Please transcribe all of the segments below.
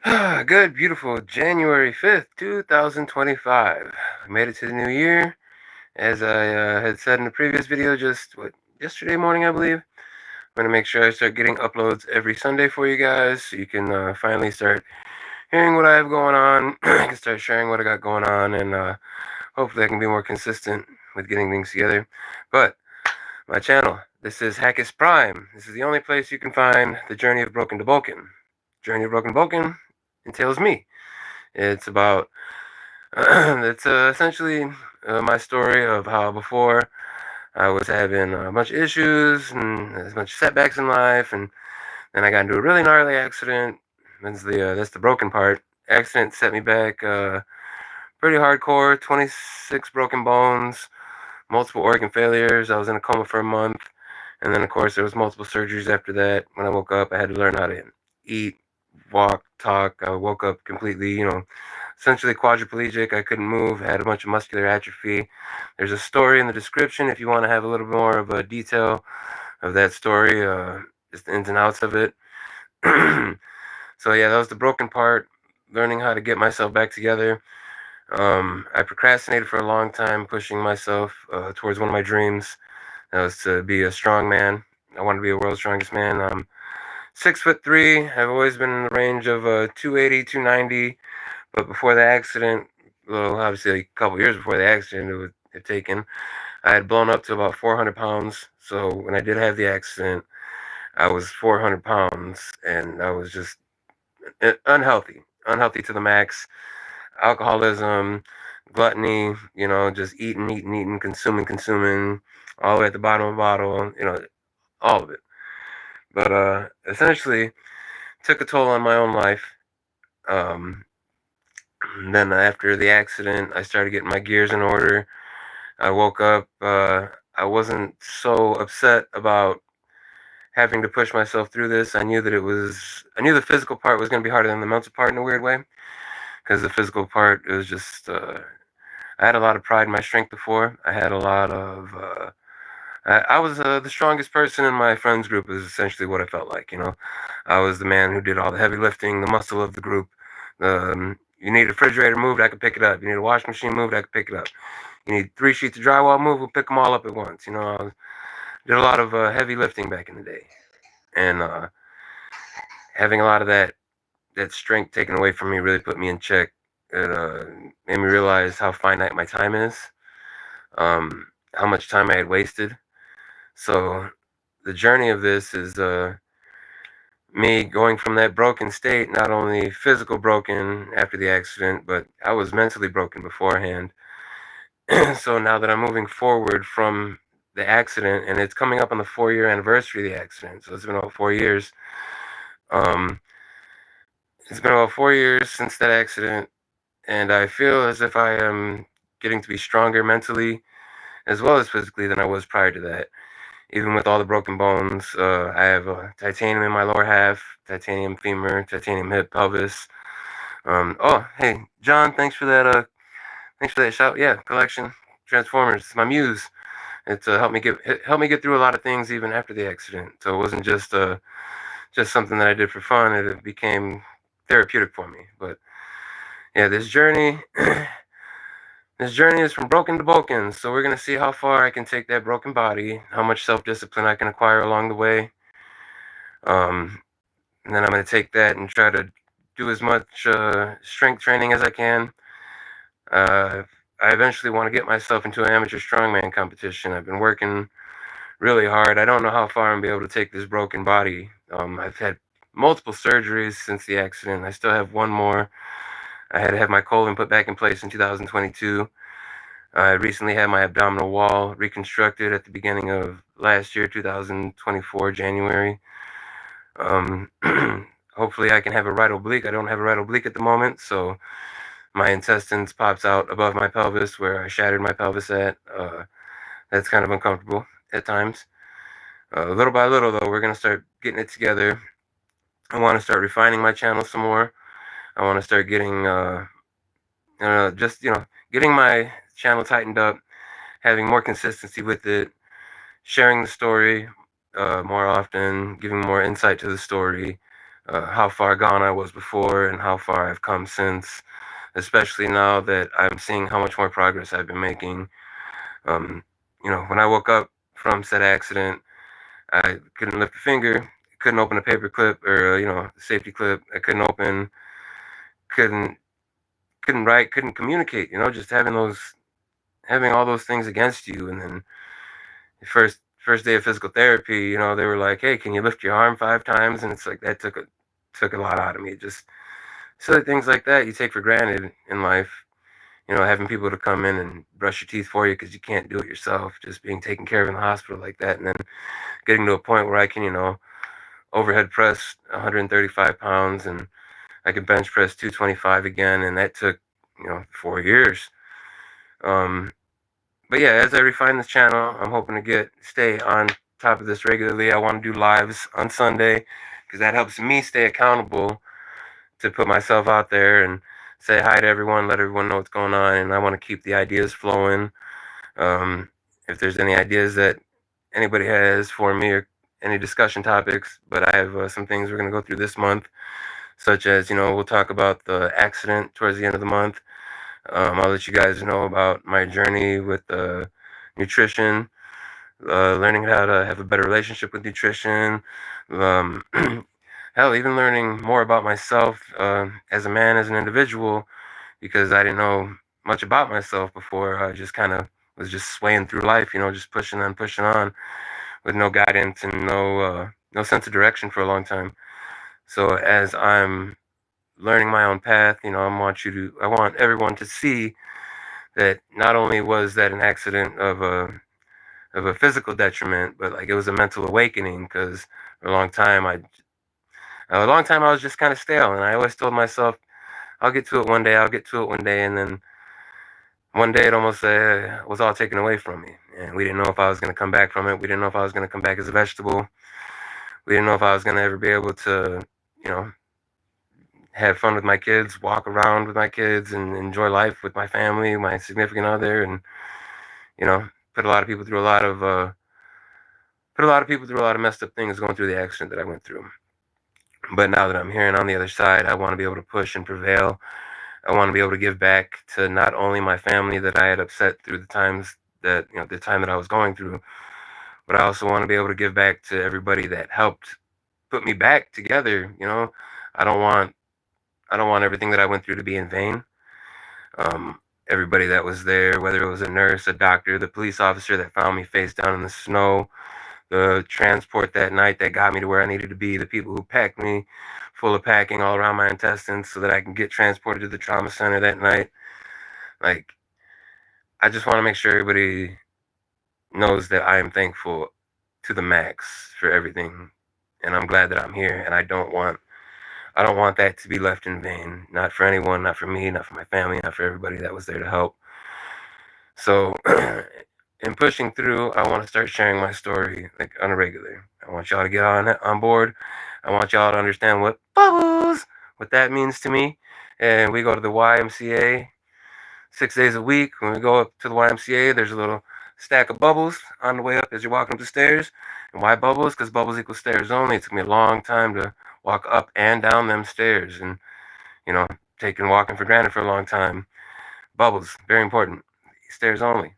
Good, beautiful January 5th, 2025. I made it to the new year. As I had said in the previous video, just yesterday morning, I believe. I'm going to make sure I start getting uploads every Sunday for you guys so you can finally start hearing what I have going on. I can start sharing what I got going on, and hopefully I can be more consistent with getting things together. But my channel, this is HaCKuS PRiMe. This is the only place you can find the journey of Broken to Bulkin. Journey of Broken to Bulkin entails me. It's about it's essentially my story of how before I was having a bunch of issues and a bunch of setbacks in life, and then I got into a really gnarly accident. That's the broken part. Accident set me back pretty hardcore. 26 broken bones, multiple organ failures. I was in a coma for a month, and then of course there was multiple surgeries after that. When I woke up, I had to learn how to eat, walk, talk. I woke up completely, essentially quadriplegic. I couldn't move, had a bunch of muscular atrophy. There's a story in the description if you want to have a little more of a detail of that story, just the ins and outs of it. So yeah, that was the broken part, learning how to get myself back together. I procrastinated for a long time, pushing myself towards one of my dreams. That was to be a strong man. I wanted to be a world's strongest man. 6'3". I've always been in the range of 280, 290. But before the accident, well, obviously a couple years before the accident, it had taken, I had blown up to about 400 pounds. So when I did have the accident, I was 400 pounds, and I was just unhealthy to the max. Alcoholism, gluttony, just eating, consuming, all the way at the bottom of the bottle, all of it. But essentially, took a toll on my own life. Then after the accident, I started getting my gears in order. I woke up. I wasn't so upset about having to push myself through this. I knew the physical part was going to be harder than the mental part in a weird way, because the physical part was just. I had a lot of pride in my strength before. I had a lot of. I was the strongest person in my friends group. Is essentially what I felt like. I was the man who did all the heavy lifting, the muscle of the group. You need a refrigerator moved, I could pick it up. You need a washing machine moved, I could pick it up. You need 3 sheets of drywall moved, we'll pick them all up at once. I did a lot of heavy lifting back in the day, and having a lot of that strength taken away from me really put me in check. It made me realize how finite my time is, how much time I had wasted. So the journey of this is me going from that broken state, not only physical broken after the accident, but I was mentally broken beforehand. So now that I'm moving forward from the accident, and it's coming up on the 4-year anniversary of the accident, so it's been about 4 years. It's been about 4 years since that accident, and I feel as if I am getting to be stronger mentally as well as physically than I was prior to that. Even with all the broken bones, I have titanium in my lower half, titanium femur, titanium hip, pelvis. Oh, hey, John, thanks for that. Thanks for that shout. Yeah, collection, Transformers. It's my muse. It's helped me get through a lot of things even after the accident. So it wasn't just something that I did for fun. It became therapeutic for me. But yeah, this journey. This journey is from broken to bulkin, so we're going to see how far I can take that broken body, how much self-discipline I can acquire along the way. And then I'm going to take that and try to do as much strength training as I can. I eventually want to get myself into an amateur strongman competition. I've been working really hard. I don't know how far I'm going to be able to take this broken body. I've had multiple surgeries since the accident. I still have one more. I had to have my colon put back in place in 2022. I recently had my abdominal wall reconstructed at the beginning of last year, 2024, January. Hopefully I can have a right oblique. I don't have a right oblique at the moment, so my intestines pops out above my pelvis where I shattered my pelvis at. That's kind of uncomfortable at times. Little by little, though, we're going to start getting it together. I want to start refining my channel some more. I want to start getting, getting my channel tightened up, having more consistency with it, sharing the story more often, giving more insight to the story, how far gone I was before and how far I've come since, especially now that I'm seeing how much more progress I've been making. When I woke up from said accident, I couldn't lift a finger, couldn't open a paper clip or safety clip. I couldn't couldn't write, couldn't communicate. Just having all those things against you, and then the first day of physical therapy, they were like, "Hey, can you lift your arm 5 times?" And it's like that took a lot out of me. Just silly things like that you take for granted in life. Having people to come in and brush your teeth for you because you can't do it yourself. Just being taken care of in the hospital like that, and then getting to a point where I can, overhead press 135 pounds and I could bench press 225 again, and that took 4 years. But yeah, as I refine this channel, I'm hoping to stay on top of this regularly. I want to do lives on Sunday because that helps me stay accountable to put myself out there and say hi to everyone, let everyone know what's going on, and I want to keep the ideas flowing. If there's any ideas that anybody has for me or any discussion topics, but I have some things we're going to go through this month, such as, we'll talk about the accident towards the end of the month. I'll let you guys know about my journey with nutrition, learning how to have a better relationship with nutrition, um, hell, even learning more about myself as a man, as an individual, because I didn't know much about myself before. I just kind of was just swaying through life, just pushing on with no guidance and no sense of direction for a long time. So as I'm learning my own path, I want everyone to see that not only was that an accident of a physical detriment, but like it was a mental awakening because for a long time I was just kind of stale, and I always told myself I'll get to it one day, and then one day it almost was all taken away from me, and we didn't know if I was going to come back from it. We didn't know if I was going to come back as a vegetable. We didn't know if I was going to ever be able to, you know, have fun with my kids, walk around with my kids, and enjoy life with my family, my significant other, and put a lot of people through a lot of messed up things going through the accident that I went through. But now that I'm here and on the other side, I want to be able to push and prevail. I want to be able to give back to not only my family that I had upset through the time that I was going through, but I also want to be able to give back to everybody that helped put me back together. I don't want everything that I went through to be in vain. Everybody that was there, whether it was a nurse, a doctor, the police officer that found me face down in the snow, the transport that night that got me to where I needed to be, the people who packed me full of packing all around my intestines so that I can get transported to the trauma center that night. Like, I just want to make sure everybody knows that I am thankful to the max for everything, and I'm glad that I'm here, and I don't want that to be left in vain. Not for anyone, not for me, not for my family, not for everybody that was there to help. So, in pushing through, I want to start sharing my story like on a regular. I want y'all to get on board. I want y'all to understand what that means to me. And we go to the YMCA 6 days a week. When we go up to the YMCA, there's a little stack of bubbles on the way up as you're walking up the stairs. And why bubbles? Because bubbles equals stairs only. It took me a long time to walk up and down them stairs, and taking walking for granted for a long time. Bubbles, very important. Stairs only.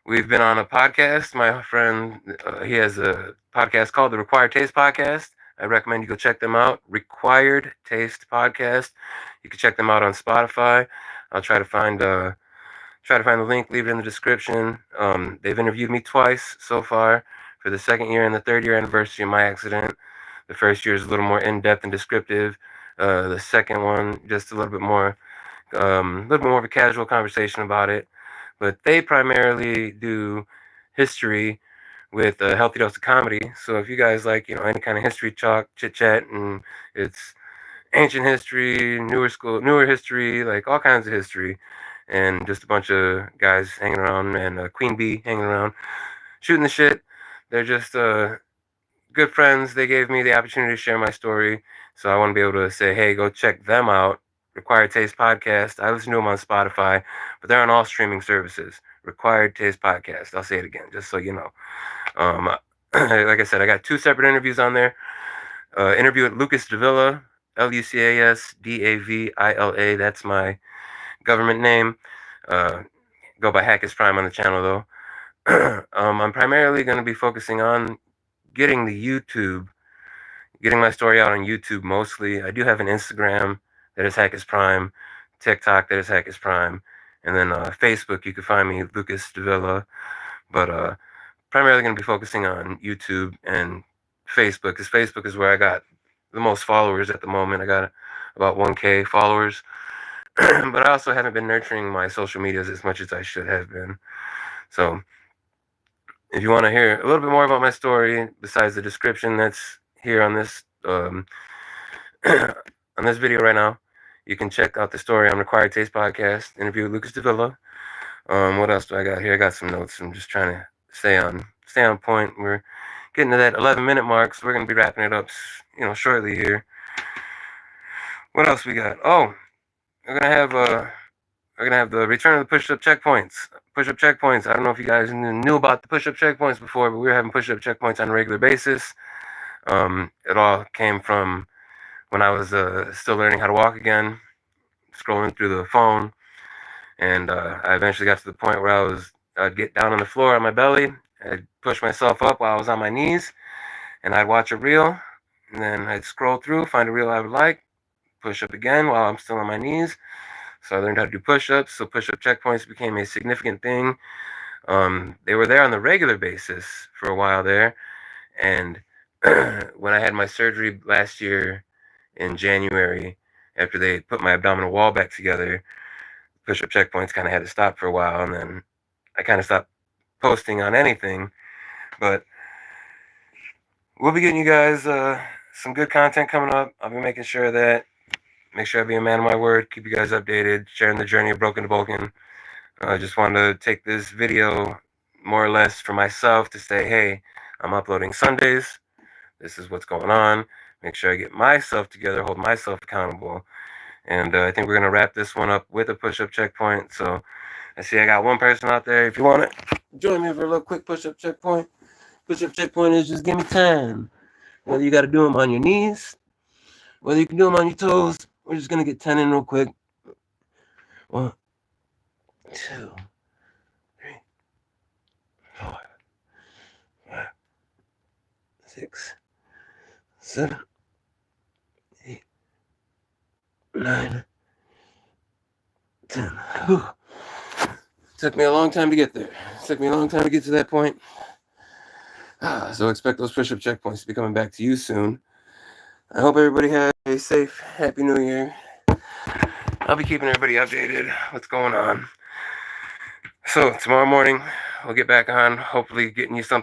We've been on a podcast. My friend, he has a podcast called the Required Taste Podcast. I recommend you go check them out. Required Taste Podcast. You can check them out on Spotify. I'll try to find the link, leave it in the description. They've interviewed me twice so far for the second year and the third year anniversary of my accident. The first year is a little more in-depth and descriptive. The second one, just a little bit more of a casual conversation about it. But they primarily do history with a healthy dose of comedy. So if you guys like, any kind of history talk, chit chat, and it's ancient history, newer history, like all kinds of history, and just a bunch of guys hanging around and Queen Bee hanging around, shooting the shit. They're just good friends. They gave me the opportunity to share my story, so I want to be able to say, hey, go check them out. Required Taste Podcast. I listen to them on Spotify, but they're on all streaming services. Required Taste Podcast. I'll say it again, just so you know. Like I said, I got 2 separate interviews on there. interview with Lucas Davila, LucasDavila. That's my government name. Go by HaCKuS PRiMe on the channel though. I'm primarily going to be focusing on getting my story out on YouTube mostly. I do have an Instagram that is HaCKuS PRiMe, TikTok that is HaCKuS PRiMe, and then Facebook you can find me Lucas Davila. But primarily going to be focusing on YouTube and Facebook, because Facebook is where I got the most followers at the moment. I got about 1K followers. But I also haven't been nurturing my social medias as much as I should have been. So if you want to hear a little bit more about my story, besides the description that's here on this on this video right now, you can check out the story on Required Taste Podcast, interview with Lucas Davila. What else do I got here? I got some notes. I'm just trying to stay on point. We're getting to that 11-minute mark, so we're gonna be wrapping it up, shortly here. What else we got? Oh, we're gonna have the return of the push-up checkpoints. Push-up checkpoints. I don't know if you guys knew about the push-up checkpoints before, but we were having push-up checkpoints on a regular basis. It all came from when I was still learning how to walk again, scrolling through the phone, and I eventually got to the point where I'd get down on the floor on my belly, I'd push myself up while I was on my knees, and I'd watch a reel, and then I'd scroll through, find a reel I would like, push up again while I'm still on my knees. So I learned how to do push-ups, so push-up checkpoints became a significant thing. They were there on the regular basis for a while there, and when I had my surgery last year in January, after they put my abdominal wall back together, push-up checkpoints kind of had to stop for a while, and then I kind of stopped posting on anything. But we'll be getting you guys some good content coming up. I'll be making sure I be a man of my word, keep you guys updated, sharing the journey of Broken to Bulking. I just wanted to take this video more or less for myself to say, hey, I'm uploading Sundays. This is what's going on. Make sure I get myself together, hold myself accountable. And I think we're going to wrap this one up with a push-up checkpoint. So I see I got one person out there. If you want to join me for a little quick push-up checkpoint. Push-up checkpoint is just give me time. Whether you got to do them on your knees, whether you can do them on your toes, we're just going to get 10 in real quick. 1, 2, 3, 4, 5, 6, 7, 8, 9, 10. Whew. Took me a long time to get there. Took me a long time to get to that point. So expect those push-up checkpoints to be coming back to you soon. I hope everybody has a safe, happy new year. I'll be keeping everybody updated what's going on. So tomorrow morning, we'll get back on, hopefully getting you some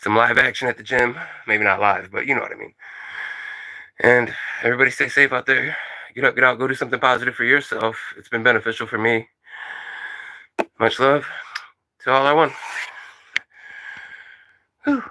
live action at the gym. Maybe not live, but you know what I mean. And everybody stay safe out there. Get up, get out, go do something positive for yourself. It's been beneficial for me. Much love to all I want. Whew.